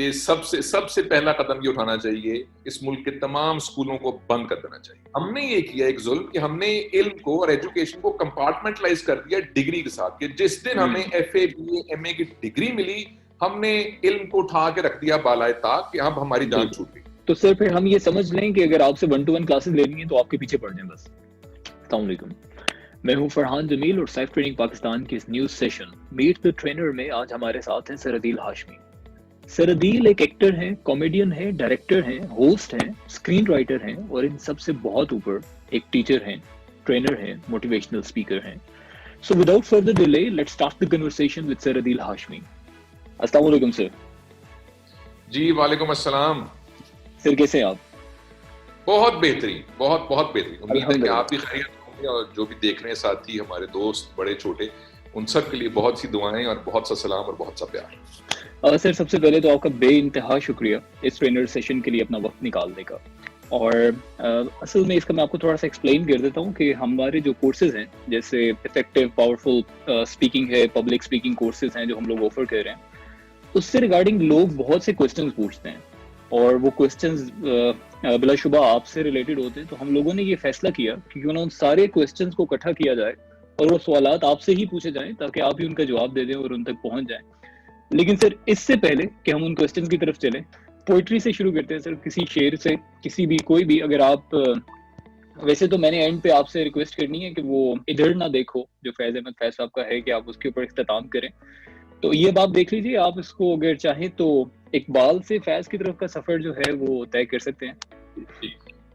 کہ سب سے پہلا قدم یہ اٹھانا چاہیے، اس ملک کے تمام اسکولوں کو بند کر دینا چاہیے. ہم نے یہ کیا ایک ظلم کہ ہم نے علم کو اور ایجوکیشن کو کمپارٹمنٹلائز کر دیا ڈگری کے ساتھ، کہ جس دن ہمیں F A B A M A کی ڈگری ملی ہم نے علم کو اٹھا کے رکھ دیا بالائے طاق کہ اب ہماری جان چھوٹ گئی. تو سر پھر ہم یہ سمجھ لیں کہ اگر آپ سے 1-to-1 کلاسز لینی ہیں تو آپ کے پیچھے پڑ جائیں بس. السلام علیکم، میں ہوں فرحان جمیل اور سیف ٹریننگ پاکستان کے اس news session meet the trainer میں آج ہمارے ساتھ ہیں سر عدیل ہاشمی. سر عدیل ایک ایکٹر ہیں، کامیڈین ہیں، ڈائریکٹر ہیں، ہوسٹ ہیں، اسکرین رائٹر ہیں اور ان سب سے بہت اوپر ایک ٹیچر ہیں، ٹرینر ہیں، موٹیویشنل اسپیکر ہیں. So without further delay let's start the conversation with sir Adeel Hashmi. السلام علیکم سر. جی وعلیکم السلام. سر کیسے ہیں آپ؟ بہت بہترین، بہت بہترین. امید ہے کہ آپ بھی خیریت ہوں گے اور جو بھی دیکھ رہے ہیں ساتھی ہمارے دوست بڑے چھوٹے ان سب کے لیے بہت سی دعائیں اور بہت سا سلام اور بہت سا پیار. سر سب سے پہلے تو آپ کا بے انتہا شکریہ اس ٹرینر سیشن کے لیے اپنا وقت نکالنے کا. اور اصل میں اس کا میں آپ کو تھوڑا سا ایکسپلین کر دیتا ہوں کہ ہمارے جو کورسز ہیں جیسے افیکٹو پاورفل اسپیکنگ ہے، پبلک اسپیکنگ کورسز ہیں جو ہم لوگ آفر کر رہے ہیں، اس سے ریگارڈنگ لوگ بہت سے کویسچنز پوچھتے ہیں اور وہ کویسچنز بلا شبہ آپ سے ریلیٹڈ ہوتے ہیں. تو ہم لوگوں نے یہ فیصلہ کیا کہ کیوں نہ ان سارے کویسچنز کو اکٹھا کیا جائے اور وہ سوالات آپ سے ہی پوچھے جائیں تاکہ آپ ہی ان کا جواب دے دیں اور ان تک پہنچ جائیں. لیکن سر اس سے پہلے کہ ہم ان کویسچنز کی طرف چلیں، پوئٹری سے شروع کرتے ہیں. سر کسی شعر سے، کسی بھی کوئی بھی، اگر آپ ویسے تو میں نے اینڈ پہ آپ سے ریکویسٹ کرنی ہے کہ وہ ادھر نہ دیکھو جو فیض احمد فیض صاحب کا ہے کہ آپ اس کے اوپر اختتام کریں. تو یہ بات دیکھ لیجیے، آپ اس کو اگر چاہیں تو اقبال سے فیض کی طرف کا سفر جو ہے وہ طے کر سکتے ہیں.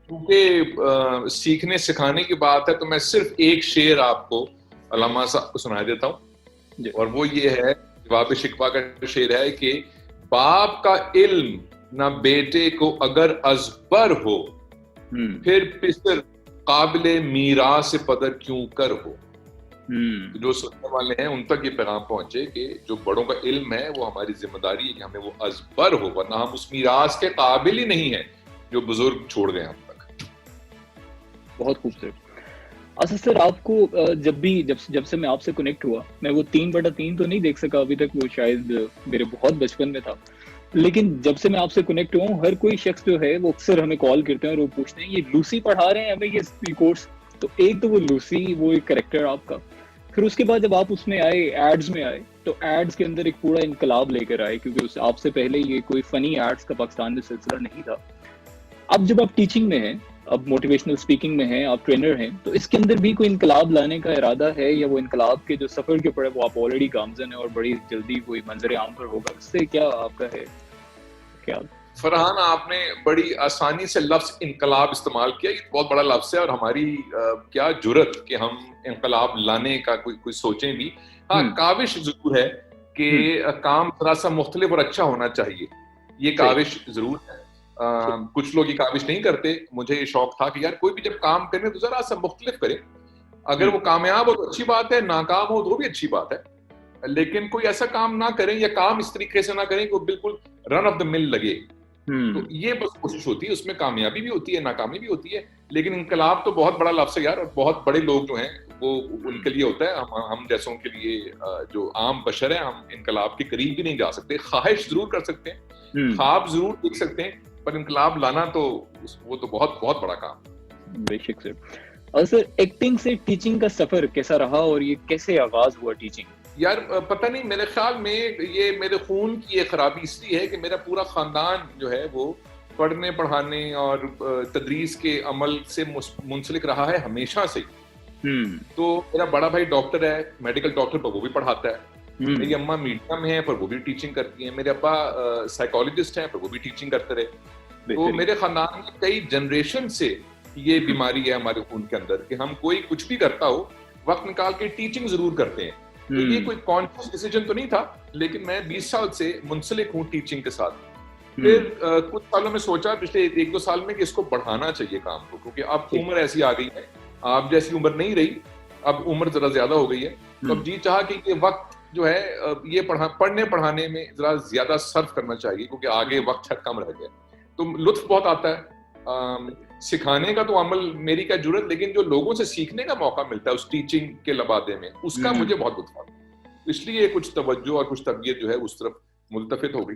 کیونکہ سیکھنے سکھانے کی بات ہے تو میں صرف ایک شعر آپ کو علامہ صاحب کو سنا دیتا ہوں اور وہ یہ ہے، جواب شکوہ کا شعر ہے کہ باپ کا علم نہ بیٹے کو اگر ازبر ہو پھر پسر قابل میراث پدر کیوں کر ہو. جو سننے والے ہیں ان تک یہ پیغام پہنچے کہ جو بڑوں کا علم ہے وہ ہماری ذمہ داری ہے کہ ہمیں وہ ازبر ہو، ورنہ ہم اس میراث کے قابل ہی نہیں ہیں جو بزرگ چھوڑ گئے ہم تک. بہت خوبصورت. اچھا سر، آپ کو جب سے میں آپ سے کنیکٹ ہوا، میں وہ 3/3 تو نہیں دیکھ سکا ابھی تک، وہ شاید میرے بہت بچپن میں تھا، لیکن جب سے میں آپ سے کنیکٹ ہوا ہوں ہر کوئی شخص جو ہے وہ اکثر ہمیں کال کرتے ہیں اور وہ پوچھتے ہیں یہ لوسی پڑھا رہے ہیں ہمیں یہ کورس. تو ایک تو وہ لوسی، وہ ایک کریکٹر آپ کا، پھر اس کے بعد جب آپ اس میں آئے، ایڈز میں آئے، تو ایڈز کے اندر ایک پورا انقلاب لے کر آئے کیونکہ آپ سے پہلے یہ کوئی فنی ایڈز کا پاکستان میں سلسلہ نہیں تھا. اب جب آپ ٹیچنگ میں ہیں، اب موٹیویشنل اسپیکنگ میں ہیں، آپ ٹرینر ہیں، تو اس کے اندر بھی کوئی انقلاب لانے کا ارادہ ہے یا وہ انقلاب کے جو سفر کے اوپر ہے وہ آپ آلریڈی گامزن ہیں اور بڑی جلدی کوئی منظر عام پر ہوگا؟ اس سے کیا آپ کا ہے خیال؟ فرحان، آپ نے بڑی آسانی سے لفظ انقلاب استعمال کیا. یہ بہت بڑا لفظ ہے اور ہماری کیا جرت کہ ہم انقلاب لانے کا کوئی سوچیں بھی. ہاں، کاوش ضرور ہے کہ کام ذرا سا مختلف اور اچھا ہونا چاہیے، یہ کاوش ضرور ہے. کچھ لوگ یہ کاوش نہیں کرتے. مجھے یہ شوق تھا کہ یار کوئی بھی جب کام کرے تو ذرا سا مختلف کرے. اگر وہ کامیاب ہو تو اچھی بات ہے، ناکام ہو تو بھی اچھی بات ہے، لیکن کوئی ایسا کام نہ کریں یا کام اس طریقے سے نہ کریں کہ وہ بالکل رن آف دا مل لگے. تو یہ بس کوشش ہوتی ہے، اس میں کامیابی بھی ہوتی ہے، ناکامی بھی ہوتی ہے. لیکن انقلاب تو بہت بڑا لفظ ہے یار، اور بہت بڑے لوگ جو ہیں وہ ان کے لیے ہوتا ہے. ہم جیسوں کے لیے جو عام بشر ہیں، ہم انقلاب کے قریب بھی نہیں جا سکتے. خواہش ضرور کر سکتے ہیں، خواب ضرور دیکھ سکتے ہیں، پر انقلاب لانا تو وہ تو بہت بہت بڑا کام. بے شک سر. اور سر ایکٹنگ سے ٹیچنگ کا سفر کیسا رہا اور یہ کیسے آغاز ہوا ٹیچنگ؟ یار پتہ نہیں، میرے خیال میں یہ میرے خون کی ایک خرابی اس لیے ہے کہ میرا پورا خاندان جو ہے وہ پڑھنے پڑھانے اور تدریس کے عمل سے منسلک رہا ہے ہمیشہ سے. تو میرا بڑا بھائی ڈاکٹر ہے، میڈیکل ڈاکٹر، پر وہ بھی پڑھاتا ہے. میری اماں میڈیا میں ہے پر وہ بھی ٹیچنگ کرتی ہیں. میرے ابا سائیکالوجسٹ ہیں پر وہ بھی ٹیچنگ کرتے رہے. تو میرے خاندان میں کئی جنریشن سے یہ بیماری ہے ہمارے خون کے اندر کہ ہم کوئی کچھ بھی کرتا ہو وقت نکال کے ٹیچنگ ضرور کرتے ہیں. تو یہ کوئی کانشیس ڈیسیجن تو نہیں تھا، لیکن میں 20 سال سے منسلک ہوں ٹیچنگ کے ساتھ. پھر کچھ سالوں میں سوچا پچھلے 1-2 سال میں کہ اس کو بڑھانا چاہیے کام کو، کیونکہ اب عمر ایسی آ گئی ہے، آپ جیسی عمر نہیں رہی، اب عمر ذرا زیادہ ہو گئی ہے. تو اب جی چاہا کہ یہ وقت جو ہے یہ پڑھنے پڑھانے میں ذرا زیادہ صرف کرنا چاہیے، کیونکہ آگے وقت کم رہ گیا. تو لطف بہت آتا ہے سکھانے کا، تو عمل میری کا جرت، لیکن جو لوگوں سے سیکھنے کا موقع ملتا ہے اس ٹیچنگ کے لبادے میں، اس کا مجھے بہت لطف آتا ہے. اس لیے کچھ توجہ اور کچھ تربیت جو ہے اس طرف ملتفت ہو گئی.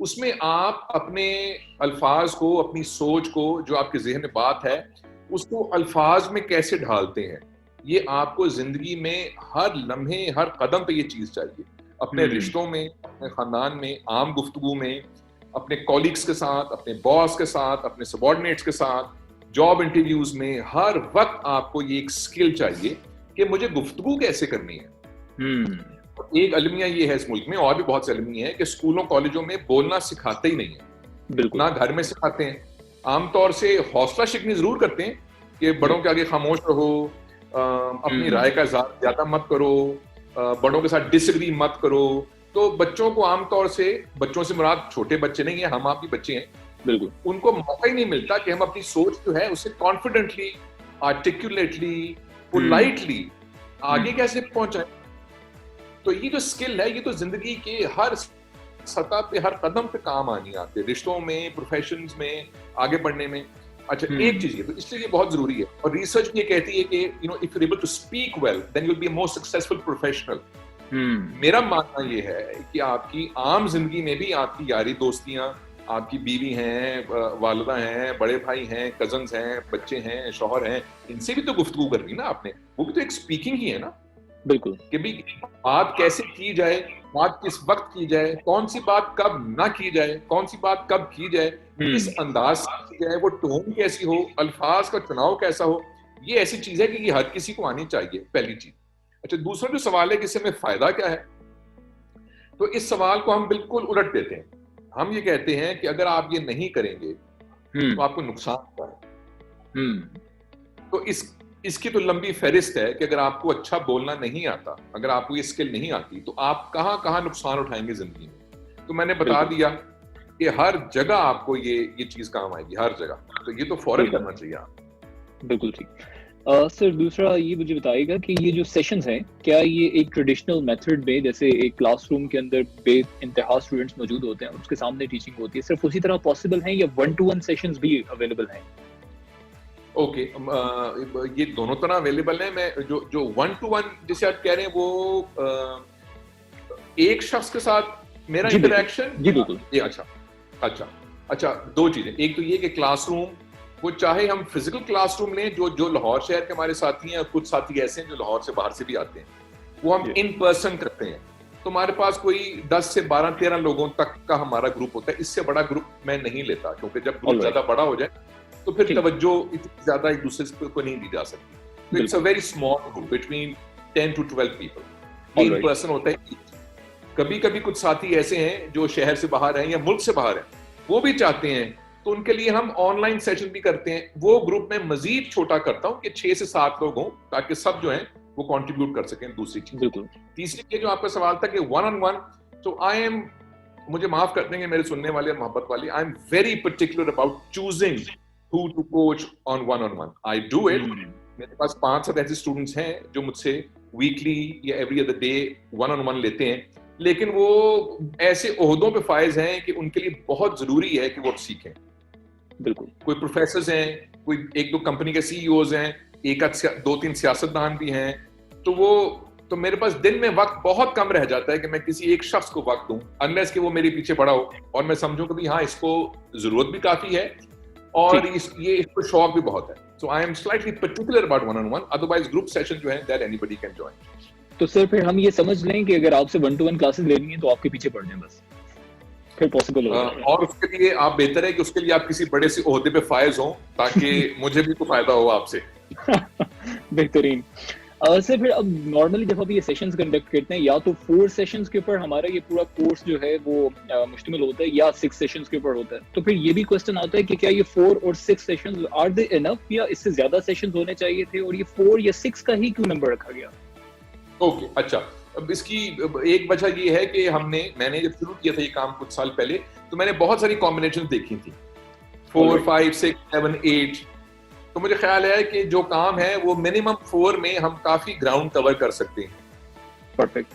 اس میں آپ اپنے الفاظ کو, اپنی سوچ کو, جو آپ کے ذہن میں بات ہے اس کو الفاظ میں کیسے ڈھالتے ہیں. یہ آپ کو زندگی میں ہر لمحے, ہر قدم پہ یہ چیز چاہیے. اپنے رشتوں میں, اپنے خاندان میں, عام گفتگو میں, اپنے کولیگز کے ساتھ, اپنے باس کے ساتھ, اپنے سبارڈینیٹس کے ساتھ, جاب انٹرویوز میں, ہر وقت آپ کو یہ ایک اسکل چاہیے کہ مجھے گفتگو کیسے کرنی ہے. ایک المیہ یہ ہے اس ملک میں, اور بھی بہت سے المیہ ہیں, کہ اسکولوں کالجوں میں بولنا سکھاتے ہی نہیں ہیں, نہ گھر میں سکھاتے ہیں. عام طور سے حوصلہ شکنی ضرور کرتے ہیں کہ بڑوں کے آگے خاموش رہو, اپنی رائے کا اظہار زیادہ مت کرو, بڑوں کے ساتھ ڈس ایگری مت کرو. تو بچوں کو عام طور سے, بچوں سے مراد چھوٹے بچے نہیں ہیں, ہم آپ بھی بچے ہیں, بالکل, ان کو موقع ہی نہیں ملتا کہ ہم اپنی سوچ جو ہے اسے کانفیڈنٹلی, آرٹیکولیٹلی, پولائٹلی آگے کیسے پہنچائیں. تو یہ جو اسکل ہے یہ تو زندگی کے ہر سطح پہ, ہر قدم پہ کام آنی آتی ہے, رشتوں میں, پروفیشنز میں, آگے بڑھنے میں. اچھا, ایک چیز یہ تو اس لیے یہ بہت ضروری ہے, اور ریسرچ یہ کہتی ہے کہ if you're able to speak well then you'll be a more successful professional. میرا ماننا یہ ہے کہ آپ کی عام زندگی میں بھی آپ کی یاری دوستیاں, آپ کی بیوی ہیں, والدہ ہیں, بڑے بھائی ہیں, کزنز ہیں, بچے ہیں, شوہر ہیں, ان سے بھی تو گفتگو کرنی نا آپ نے, وہ بھی تو ایک اسپیکنگ ہی ہے نا. بالکل, کہ بھی بات کیسے کی جائے, بات کس وقت کی جائے, کون سی بات کب نہ کی جائے, کون سی بات کب کی جائے, کس انداز سے کی جائے, وہ ٹون کیسی ہو, الفاظ کا چناؤ کیسا ہو. یہ ایسی چیز ہے کہ یہ ہر کسی کو آنی چاہیے, پہلی چیز. اچھا, دوسرا جو سوال ہے کہ اس سے ہمیں فائدہ کیا ہے, تو اس سوال کو ہم بالکل الٹ دیتے ہیں. ہم یہ کہتے ہیں کہ اگر آپ یہ نہیں کریں گے تو آپ کو نقصان ہوتا ہے. تو اس کی تو لمبی فہرست ہے کہ اگر آپ کو اچھا بولنا نہیں آتا, اگر آپ کو یہ اسکل نہیں آتی, تو آپ کہاں کہاں نقصان اٹھائیں گے زندگی میں. تو میں نے بتا دیا کہ ہر جگہ آپ کو یہ چیز کام آئے گی, ہر جگہ. تو یہ تو فوراً کرنا چاہیے آپ. بالکل ٹھیک. سر دوسرا یہ مجھے بتائیے گا کہ یہ جو سیشنز ہیں, کیا یہ ایک ٹریڈیشنل میتھڈ میں, جیسے ایک کلاس روم کے اندر بے انتہا اسٹوڈنٹس موجود ہوتے ہیں, اس کے سامنے ٹیچنگ ہوتی ہے, صرف اسی طرح پاسبل ہیں, یا 1-to-1 سیشنز بھی اویلیبل ہیں؟ اوکے, یہ دونوں طرح اویلیبل ہیں. میں جو 1-to-1 جسے آپ کہہ رہے ہیں, وہ ایک شخص کے ساتھ میرا انٹریکشن. جی بالکل. اچھا, دو چیزیں. ایک تو یہ کہ کلاس روم, وہ چاہے ہم فزیکل کلاس روم لیں جو لاہور شہر کے ہمارے ساتھی ہیں, اور کچھ ساتھی ایسے ہیں جو لاہور سے باہر سے بھی آتے ہیں, وہ ہم ان پرسن کرتے ہیں. تو ہمارے پاس کوئی 10 سے 12-13 لوگوں تک کا ہمارا گروپ ہوتا ہے. اس سے بڑا گروپ میں نہیں لیتا, کیونکہ جب گروپ زیادہ بڑا ہو جائے تو پھر توجہ اتنی زیادہ ایک دوسرے کو نہیں دی جا سکتی. تو it's a very small group between 10 to 12 people. In person ہوتا ہے. کبھی کبھی کچھ ساتھی ایسے ہیں جو شہر سے باہر ہیں یا ملک سے باہر ہیں, وہ بھی چاہتے ہیں, تو ان کے لیے ہم آن لائن سیشن بھی کرتے ہیں. وہ گروپ میں مزید چھوٹا کرتا ہوں کہ 6 سے 7 لوگ ہوں, تاکہ سب جو ہیں وہ کنٹریبیوٹ کر سکیں. دوسری چیز, تیسری یہ جو آپ کا سوال تھا کہ 1-on-1, تو مجھے معاف کر دیں گے میرے سننے والے, محبت والے, I am very particular about choosing who to coach on 1-on-1. I do it. میرے پاس 5-7 ایسے اسٹوڈنٹس ہیں جو مجھ سے ویکلی یا ایوری ادر ڈے 1-on-1 لیتے ہیں, لیکن وہ ایسے عہدوں پہ فائز ہیں کہ ان کے لیے بہت ضروری ہے کہ وہ سیکھیں. بالکل. کوئی پروفیسرز ہیں, کوئی 1-2 کمپنی کے CEO ہیں, 1-2-3 سیاستدان بھی ہیں. تو میرے پاس دن میں وقت بہت کم رہ جاتا ہے کہ میں کسی ایک شخص کو وقت دوں, انلیس کہ وہ میرے پیچھے پڑا ہو اور میں سمجھوں کہ ہاں اس کو ضرورت بھی کافی ہے اور اس کو شوق بھی بہت ہے. So I am slightly particular about 1-on-1. Otherwise group session جو ہے that anybody can join. تو سر پھر ہم یہ سمجھ لیں کہ اگر آپ سے 1-to-1 کلاسز لینی ہیں تو آپ کے پیچھے پڑ جائیں بس, پھر پاسبل ہوگا. اور اس کے لیے آپ بہتر ہے کہ اس کے لیے آپ کسی بڑے سے عہدے پہ فائز ہوں, تاکہ مجھے بھی تو فائدہ ہو آپ سے. بہترین. سر پھر اب نارملی جب ہم یہ سیشنز کنڈکٹ کرتے ہیں, یا تو 4 سیشنز کے اوپر ہمارا یہ پورا کورس جو ہے وہ مشتمل ہوتا ہے, یا 6 سیشنز کے اوپر ہوتا ہے, تو پھر یہ بھی کوسچن آتا ہے کہ کیا یہ 4 اور 6 سیشنز آر دے انف, یا اس سے زیادہ سیشنز ہونے چاہیے تھے, اور یہ 4 یا 6 کا ہی کیوں نمبر رکھا گیا؟ اوکے, اچھا, اب اس کی ایک وجہ یہ ہے کہ میں نے جب شروع کیا تھا یہ کام کچھ سال پہلے, تو میں نے بہت ساری کمبینیشن دیکھی تھی, 4, 5, 6, 7, 8. تو مجھے خیال ہے کہ جو کام ہے وہ منیمم 4 میں ہم کافی گراؤنڈ کور کر سکتے ہیں. پرفیکٹ.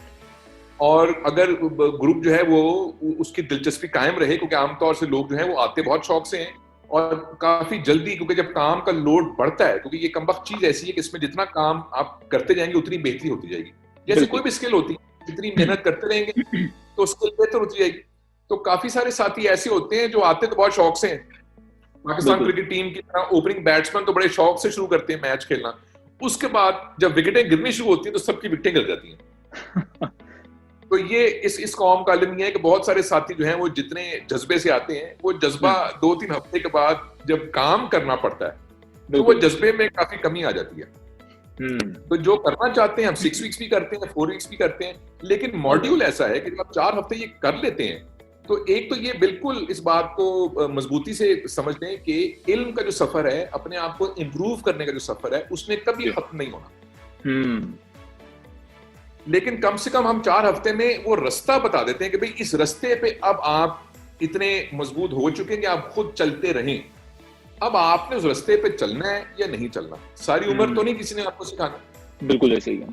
اور اگر گروپ جو ہے وہ اس کی دلچسپی قائم رہے, کیونکہ عام طور سے لوگ جو ہیں وہ آتے بہت شوق سے ہیں اور کافی جلدی, کیونکہ جب کام کا لوڈ بڑھتا ہے, کیونکہ یہ کمبخت چیز ایسی ہے کہ اس میں جتنا کام آپ کرتے جائیں گے اتنی بہتری ہوتی جائے گی. جیسے کوئی بھی اسکل ہوتی ہے, جتنی محنت کرتے رہیں گے تو اسکل بہتر ہوتی جائے گی. تو کافی سارے ساتھی ایسے ہوتے ہیں جو آتے تو بہت شوق سے ہیں, پاکستان کرکٹ ٹیم کی طرح اوپننگ بیٹسمین تو بڑے شوق سے شروع کرتے ہیں میچ کھیلنا, اس کے بعد جب وکٹیں گرنی شروع ہوتی ہیں تو سب کی وکٹیں گر جاتی ہیں. تو یہ اس قوم کا علم یہ ہے کہ بہت سارے ساتھی جو ہیں وہ جتنے جذبے سے آتے ہیں, وہ جذبہ 2-3 ہفتے کے بعد جب کام کرنا پڑتا ہے تو وہ جذبے میں کافی کمی آ جاتی ہے. تو جو کرنا چاہتے ہیں ہم 6 ویکس بھی کرتے ہیں, 4 ویکس بھی کرتے ہیں, لیکن ماڈیول ایسا ہے کہ جب آپ 4 ہفتے یہ کر لیتے ہیں تو ایک تو یہ بالکل اس بات کو مضبوطی سے سمجھ لیں کہ علم کا جو سفر ہے, اپنے آپ کو امپروو کرنے کا جو سفر ہے, اس میں کبھی ختم نہیں ہونا. لیکن کم سے کم ہم 4 ہفتے میں وہ رستہ بتا دیتے ہیں کہ بھئی اس رستے پہ اب آپ اتنے مضبوط ہو چکے ہیں کہ آپ خود چلتے رہیں, اب آپ نے اس رستے پہ چلنا ہے یا نہیں چلنا. ساری عمر تو نہیں کسی نے آپ کو سکھانا. بالکل ایسے ہی ہے.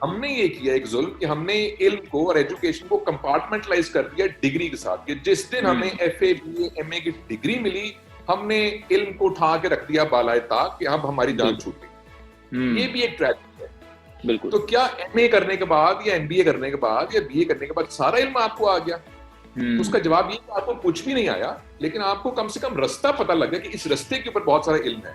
ہم نے یہ کیا ایک ظلم کہ ہم نے علم کو اور ایجوکیشن کو کمپارٹمنٹلائز کر دیا ڈگری کے ساتھ, کہ جس دن ہمیں F A B A M A کی ڈگری ملی ہم نے علم کو اٹھا کے رکھ دیا بالائے طاق کہ اب ہماری جان چھوٹ گئی. یہ بھی ایک ٹریجڈی ہے. بالکل. تو کیا ایم اے کرنے کے بعد یا ایم بی اے کرنے کے بعد یا بی اے کرنے کے بعد سارا علم آپ کو آ گیا؟ اس کا جواب یہ کہ آپ کو کچھ بھی نہیں آیا, لیکن آپ کو کم سے کم رستہ پتہ لگ گیا کہ اس رستے کے اوپر بہت سارا علم ہے.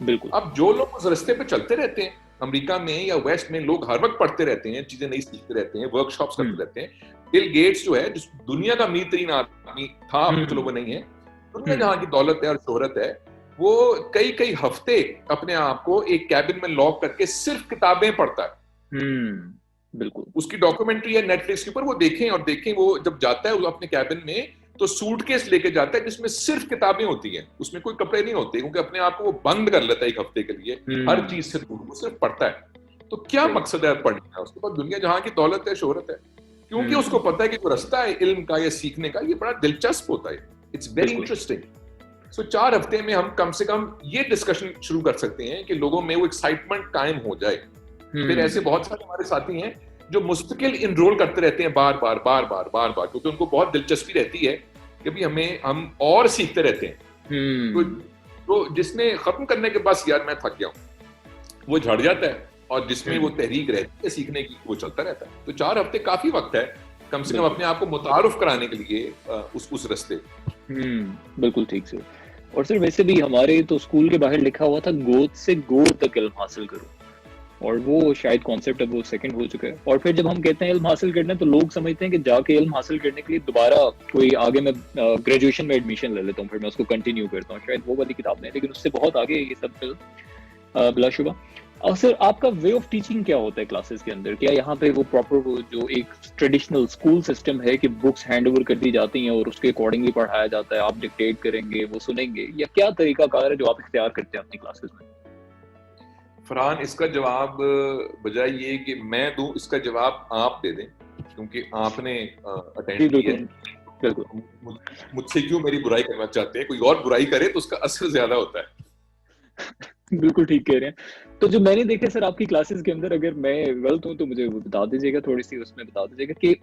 بالکل. اب جو لوگ اس رستے پہ چلتے رہتے ہیں, امریکہ میں یا ویسٹ میں لوگ ہر وقت پڑھتے رہتے ہیں, چیزیں نئی سیکھتے رہتے ہیں, ورک شاپس کرتے رہتے ہیں. بل گیٹس جو ہے جس دنیا کا امیر ترین آدمی تھا, چلو وہ نہیں ہے, دنیا جہاں کی دولت ہے اور شہرت ہے, وہ کئی ہفتے اپنے آپ کو ایک کیبن میں لاک کر کے صرف کتابیں پڑھتا ہے. بالکل. اس کی ڈاکومنٹری ہے نیٹ فلکس کے اوپر, وہ دیکھیں وہ جب جاتا ہے اپنے کیبن میں تو سوٹ کیس لے کے جاتا ہے جس میں صرف کتابیں ہوتی ہیں, اس میں کوئی کپڑے نہیں ہوتے, کیونکہ اپنے آپ کو وہ بند کر لیتا ہے ایک ہفتے کے لیے ہر چیز سے دور, وہ صرف پڑھتا ہے. تو کیا مقصد ہے پڑھنے کا؟ اس کے بعد دنیا جہاں کی دولت ہے, شہرت ہے, کیونکہ اس کو پتا ہے کہ جو رستہ ہے علم کا یا سیکھنے کا یہ بڑا دلچسپ ہوتا ہے. It's very interesting. سو 4 ہفتے میں ہم کم سے کم یہ ڈسکشن شروع کر سکتے ہیں کہ لوگوں میں وہ ایکسائٹمنٹ قائم ہو جائے. پھر ایسے بہت سارے ہمارے ساتھی ہیں جو مستقل انرول کرتے رہتے ہیں بار بار کیونکہ ان کو بہت دلچسپی رہتی ہے کہ بھی ہم اور سیکھتے رہتے ہیں. تو جس نے ختم کرنے کے بعد یار میں تھک گیا ہوں وہ جھڑ جاتا ہے, اور جس میں وہ تحریک رہتی ہے سیکھنے کی وہ چلتا رہتا ہے. تو 4 ہفتے کافی وقت ہے کم سے کم اپنے آپ کو متعارف کرانے کے لیے اس رستے. بالکل ٹھیک سے. اور سر ویسے بھی ہمارے تو اسکول کے باہر لکھا ہوا تھا گود سے گود تک علم حاصل کرو, اور وہ شاید کانسیپٹ اب وہ سیکنڈ ہو چکا ہے. اور پھر جب ہم کہتے ہیں علم حاصل کرنا ہے تو لوگ سمجھتے ہیں کہ جا کے علم حاصل کرنے کے لیے دوبارہ کوئی آگے میں گریجویشن میں ایڈمیشن لے لیتا ہوں, پھر میں اس کو کنٹینیو کرتا ہوں. شاید وہ والی کتاب نہیں, لیکن اس سے بہت آگے یہ سب بلا شبہ. اور سر آپ کا وے آف ٹیچنگ کیا ہوتا ہے کلاسز کے اندر؟ کیا یہاں پہ وہ پراپر جو ایک ٹریڈیشنل اسکول سسٹم ہے کہ بکس ہینڈ اوور کر دی جاتی ہیں اور اس کے اکارڈنگلی پڑھایا جاتا ہے, آپ ڈکٹیٹ کریں گے وہ سنیں گے, یا کیا طریقہ کار ہے جو آپ اختیار کرتے ہیں اپنی کلاسز میں؟ فرحان, اس کا جواب بجائے یہ کہ میں دوں, اس کا جواب آپ دے دیں, کیونکہ آپ نے اٹینڈ کیا ہے. مجھ سے کیوں میری برائی کرنا چاہتے ہیں؟ کوئی اور برائی کرے تو اس کا اثر زیادہ ہوتا ہے. بالکل ٹھیک کہہ رہے ہیں. تو جو میں نے دیکھا سر آپ کی کلاسز کے اندر, اگر میں غلط ہوں تو مجھے بتا دیجیے گا, تھوڑی سی اس میں بتا دیجیے گا, کہ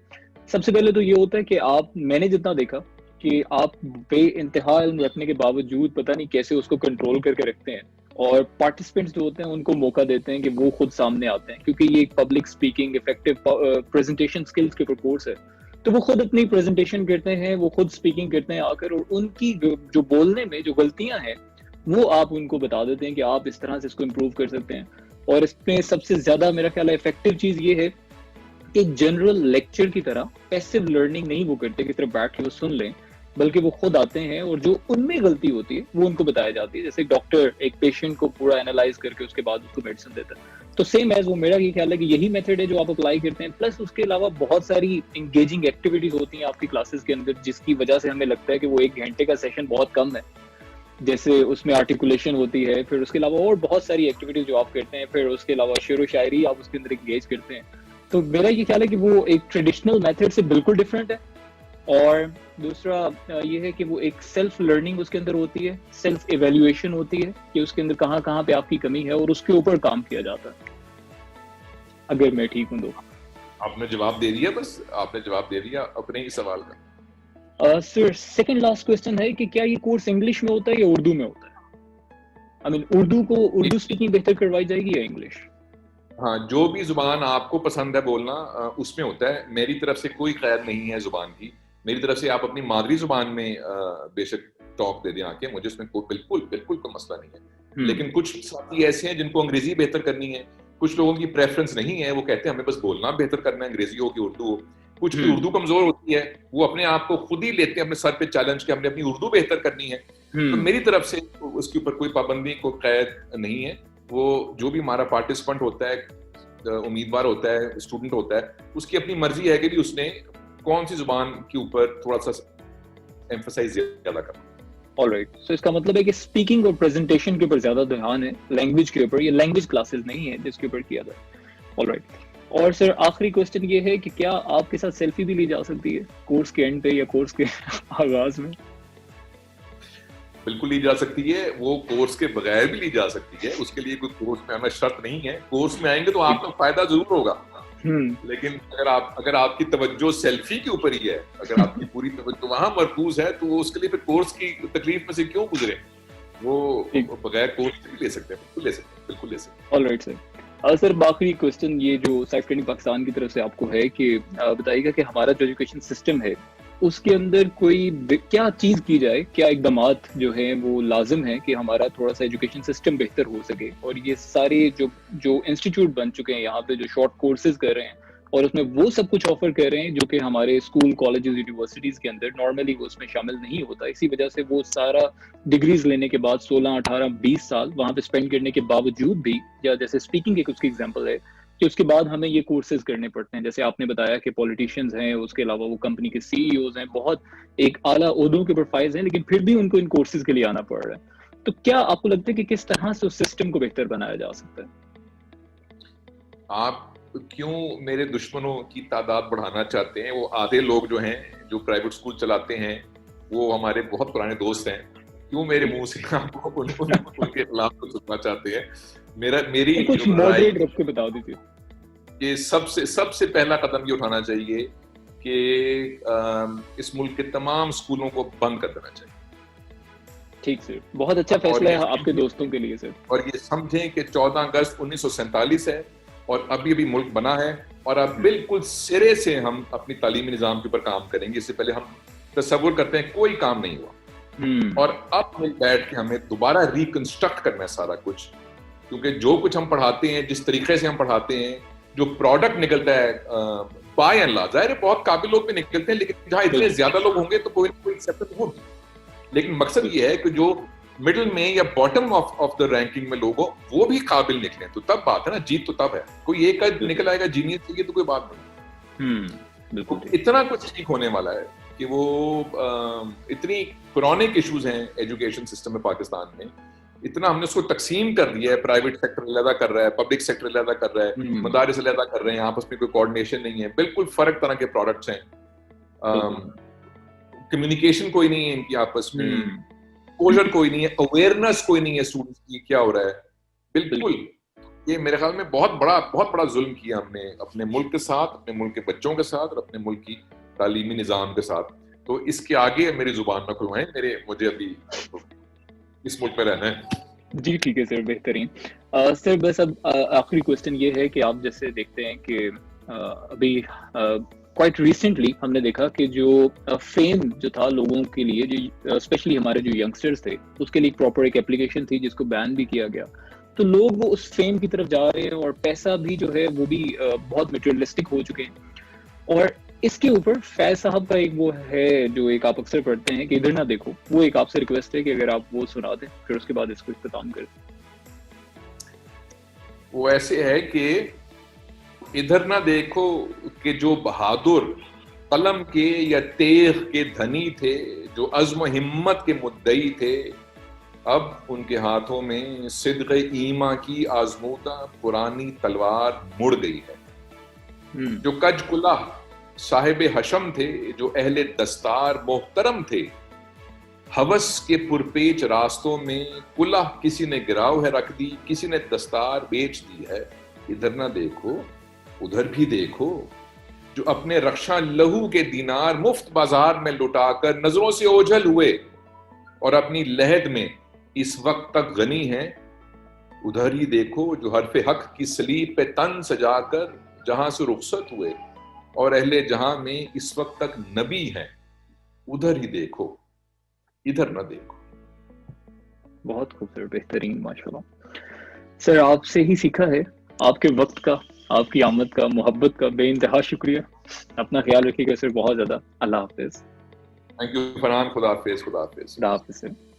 سب سے پہلے تو یہ ہوتا ہے کہ میں نے جتنا دیکھا کہ آپ بے انتہا علم رکھنے کے باوجود پتہ نہیں کیسے اس کو کنٹرول کر کے رکھتے ہیں, اور پارٹیسپینٹس جو ہوتے ہیں ان کو موقع دیتے ہیں کہ وہ خود سامنے آتے ہیں, کیونکہ یہ ایک public speaking effective presentation skills کے کورس ہے. تو وہ خود اپنی پریزنٹیشن کرتے ہیں, وہ خود اسپیکنگ کرتے ہیں آ کر, اور ان کی جو بولنے میں جو غلطیاں ہیں وہ آپ ان کو بتا دیتے ہیں کہ آپ اس طرح سے اس کو امپروو کر سکتے ہیں. اور اس میں سب سے زیادہ میرا خیال ہے افیکٹو چیز یہ ہے کہ جنرل لیکچر کی طرح پیسو لرننگ نہیں وہ کرتے کہ طرف بیٹھ کے وہ سن لیں, بلکہ وہ خود آتے ہیں اور جو ان میں غلطی ہوتی ہے وہ ان کو بتایا جاتی ہے. جیسے ڈاکٹر ایک پیشنٹ کو پورا اینالائز کر کے اس کے بعد اس کو میڈیسن دیتا ہے, تو سیم ایز وہ میرا یہ خیال ہے کہ یہی میتھڈ ہے جو آپ اپلائی کرتے ہیں. پلس اس کے علاوہ بہت ساری انگیجنگ ایکٹیویٹیز ہوتی ہیں آپ کی کلاسز کے اندر, جس کی وجہ سے ہمیں لگتا ہے کہ وہ 1 گھنٹے کا سیشن بہت کم ہے. جیسے اس میں آرٹیکولیشن ہوتی ہے, پھر اس کے علاوہ اور بہت ساری ایکٹیویٹیز جو آپ کرتے ہیں, پھر اس کے علاوہ شعر و شاعری آپ اس کے اندر انگیج کرتے ہیں. تو میرا یہ خیال ہے کہ وہ ایک ٹریڈیشنل میتھڈ سے بالکل ڈفرینٹ ہے. اور دوسرا یہ ہے کہ وہ ایک سیلف لرننگ اس کے اندر ہوتی ہے, سیلف ایویلیویشن ہوتی ہے کہ اس کے اندر کہاں کہاں پہ آپ کی کمی ہے اور اس کے اوپر کام کیا جاتا ہے. اگر میں ٹھیک ہوں تو آپ نے جواب دے دیا, بس آپ نے جواب دے دیا اپنے ہی سوال کا. سر سیکنڈ لاسٹ کوسچن ہے کہ کیا یہ کورس انگلش میں ہوتا ہے یا اردو میں ہوتا ہے؟ اردو اسپیکنگ بہتر کروائی جائے گی یا انگلش؟ ہاں, جو بھی زبان آپ کو پسند ہے بولنا اس میں ہوتا ہے. میری طرف سے کوئی قید نہیں ہے زبان کی, میری طرف سے آپ اپنی مادری زبان میں بے شک ٹاک دے دیں آکے، مجھے اس میں بالکل کوئی مسئلہ نہیں ہے. لیکن کچھ ساتھی ایسے ہیں جن کو انگریزی بہتر کرنی ہے، کچھ لوگوں کی پریفرنس نہیں ہے، وہ کہتے ہیں ہمیں بس بولنا بہتر کرنا ہے، انگریزی ہو کہ اردو ہو. کچھ کی اردو کمزور ہوتی ہے، وہ اپنے آپ کو خود ہی لیتے ہیں اپنے سر پہ چیلنج کہ ہم نے اپنی اردو بہتر کرنی ہے. تو میری طرف سے اس کے اوپر کوئی پابندی کوئی قید نہیں ہے. وہ جو بھی ہمارا پارٹیسپینٹ ہوتا ہے، امیدوار ہوتا ہے، اسٹوڈنٹ ہوتا ہے، اس کی اپنی مرضی ہے کہ بھی اس نے کون سی زبان کے اوپر تھوڑا سا ایمفسائز زیادہ کرنا. آلرائٹ، سو اس کا مطلب ہے کہ اسپیکنگ اور پریزنٹیشن کے اوپر زیادہ دھیان ہے، لینگویج کے اوپر. یہ لینگویج کلاسز نہیں ہے جس کے اوپر کیا جائے. آلرائٹ. اور سر آخری کوسچن یہ ہے کہ کیا آپ کے ساتھ سیلفی بھی لی جا سکتی ہے کورس کے اینڈ پہ یا کورس کے آغاز میں؟ بالکل لی جا سکتی ہے، وہ کورس کے بغیر بھی لی جا سکتی ہے. اس کے لیے کوئی کورس میں ہمیں شرط نہیں ہے. کورس میں آئیں گے تو آپ کو فائدہ ضرور ہوگا، لیکن اگر آپ کی توجہ سیلفی کے اوپر ہی ہے، اگر آپ کی پوری توجہ وہاں مرکوز ہے، تو اس کے لیے پھر کورس کی تکلیف میں سے کیوں گزرے؟ وہ بغیر کورس سے بھی لے سکتے ہیں، بالکل لے سکتے ہیں. آلرائٹ سر. سر باقی کوسچن یہ جو سائف ٹریننگ پاکستان کی طرف سے آپ کو ہے کہ بتائیے گا کہ ہمارا جو ایجوکیشن سسٹم ہے اس کے اندر کوئی کیا چیز کی جائے، کیا اقدامات جو ہیں وہ لازم ہیں کہ ہمارا تھوڑا سا ایجوکیشن سسٹم بہتر ہو سکے. اور یہ سارے جو انسٹیٹیوٹ بن چکے ہیں یہاں پہ جو شارٹ کورسز کر رہے ہیں اور اس میں وہ سب کچھ آفر کر رہے ہیں جو کہ ہمارے اسکول کالجز یونیورسٹیز کے اندر نارملی وہ اس میں شامل نہیں ہوتا. اسی وجہ سے وہ سارا ڈگریز لینے کے بعد 16 18 20 سال وہاں پہ اسپینڈ کرنے کے باوجود بھی، یا جیسے اسپیکنگ ایک اس کی ایگزامپل ہے کہ اس کے بعد ہمیں یہ کورسز کرنے پڑتے ہیں. جیسے آپ نے بتایا کہ پولیٹیشینز ہیں، اس کے علاوہ وہ کمپنی کے سی ای اوز ہیں، بہت ایک اعلیٰ عہدوں کے پروفائلز ہیں، لیکن پھر بھی ان کو ان کورسز کے لیے آنا پڑ رہا ہے. تو کیا آپ کو لگتا ہے کہ کس طرح سے اس سسٹم کو بہتر بنایا جا سکتا ہے؟ آپ کیوں میرے دشمنوں کی تعداد بڑھانا چاہتے ہیں؟ وہ آدھے لوگ جو ہیں جو پرائیویٹ اسکول چلاتے ہیں وہ ہمارے بہت پرانے دوست ہیں. کیوں میرے منہ سے آپ ان کے خلاف کو سننا چاہتے ہیں؟ میری کچھ ماڈریٹ رکھ کے بتا دیجیے. کہ سب سے پہلا قدم یہ اٹھانا چاہیے کہ اس ملک کے تمام اسکولوں کو بند کر دینا چاہیے. ٹھیک سر، بہت اچھا فیصلہ ہے آپ کے دوستوں کے لیے سر. اور یہ سمجھیں کہ 14 اگست 1947 ہے اور ابھی ملک بنا ہے، اور اب بالکل سرے سے ہم اپنی تعلیمی نظام کے اوپر کام کریں گے. اس سے پہلے ہم تصور کرتے ہیں کوئی کام نہیں ہوا، اور اب مل بیٹھ کے ہمیں دوبارہ ریکنسٹرکٹ کرنا ہے سارا کچھ. کیونکہ جو کچھ ہم پڑھاتے ہیں، جس طریقے سے ہم پڑھاتے ہیں، جو پروڈکٹ نکلتا ہے بائی اینڈ لارج، ظاہر ہے بہت قابل لوگ بھی نکلتے ہیں، لیکن جہاں اتنے زیادہ لوگ ہوں گے تو کوئی نہ کوئی ایکسیپشن ہوگی. لیکن مقصد یہ ہے کہ جو مڈل میں یا باٹم آف دا رینکنگ میں لوگ ہو وہ بھی قابل نکلیں، تو تب بات ہے نا، جیت تو تب ہے. کوئی ایک نکل آئے گا جینیس سے، تو کوئی بات نہیں. بالکل اتنا کچھ ٹھیک ہونے والا ہے کہ وہ اتنی کرونک ایشوز ہیں ایجوکیشن سسٹم میں پاکستان میں، اتنا ہم نے اس کو تقسیم کر دیا ہے. پرائیویٹ سیکٹر علیحدہ کر رہا ہے، پبلک سیکٹر علیحدہ کر رہا ہے، مدارس علیحدہ کر رہے ہیں، آپس میں کوئی کوآرڈینیشن نہیں ہے. بالکل فرق طرح کے پروڈکٹس ہیں، کمیونیکیشن کوئی نہیں ہے ان کی آپس میں، ایکسپوژر کوئی نہیں ہے، اویئرنیس کوئی نہیں ہے اسٹوڈنٹس کی کیا ہو رہا ہے. بالکل یہ میرے خیال میں بہت بڑا ظلم کیا ہم نے اپنے ملک کے ساتھ، اپنے ملک کے بچوں کے ساتھ، اور اپنے ملک کی تعلیمی نظام کے ساتھ. تو اس کے آگے میری زبان نہ کھلوائیں، مجھے ابھی اس ملک میں رہنا ہے. جی ٹھیک ہے سر، بہترین. سر بس اب آخری کوسچن یہ ہے کہ آپ جیسے دیکھتے ہیں کہ ابھی کوائٹ ریسنٹلی ہم نے دیکھا کہ جو فیم جو تھا لوگوں کے لیے، جو اسپیشلی ہمارے جو ینگسٹرز تھے، اس کے لیے ایک پراپر ایک اپلیکیشن تھی جس کو بین بھی کیا گیا. تو لوگ وہ اس فیم کی طرف جا رہے ہیں، اور پیسہ بھی جو ہے وہ بھی بہت میٹریلسٹک ہو چکے ہیں. اور اس کے اوپر فیض صاحب کا ایک وہ ہے جو ایک آپ اکثر پڑھتے ہیں کہ ادھر نہ دیکھو، وہ ایک آپ سے ریکویسٹ ہے کہ اگر آپ وہ سنا دیں پھر اس کے بعد اس کو اختتام کریں. وہ ایسے ہے کہ ادھر نہ دیکھو کہ جو بہادر قلم کے یا تیغ کے دھنی تھے، جو عزم و ہمت کے مدعی تھے، اب ان کے ہاتھوں میں صدق ایمان کی آزمودہ پرانی تلوار مڑ گئی ہے. جو کج کلہ صاحب حشم تھے، جو اہل دستار محترم تھے، ہوس کے پرپیچ راستوں میں کلہ کسی نے گراؤ ہے رکھ دی، کسی نے دستار بیچ دی ہے. ادھر نہ دیکھو ادھر بھی دیکھو، جو اپنے رخشاں لہو کے دینار مفت بازار میں لٹا کر نظروں سے اوجھل ہوئے اور اپنی لحد میں اس وقت تک غنی ہیں. ادھر ہی دیکھو جو حرف حق کی صلیب پہ تن سجا کر جہاں سے رخصت ہوئے اور اہل جہاں میں اس وقت تک نبی ہیں. ادھر ہی دیکھو، ادھر نہ دیکھو. بہت خوبصورت، بہترین، ماشاءاللہ. سر آپ سے ہی سیکھا ہے. آپ کے وقت کا، آپ کی آمد کا، محبت کا بے انتہا شکریہ. اپنا خیال رکھیے گا سر، بہت زیادہ. اللہ حافظ. Thank you Farhan. خدا حافظ. خدا حافظ. خدا حافظ سر.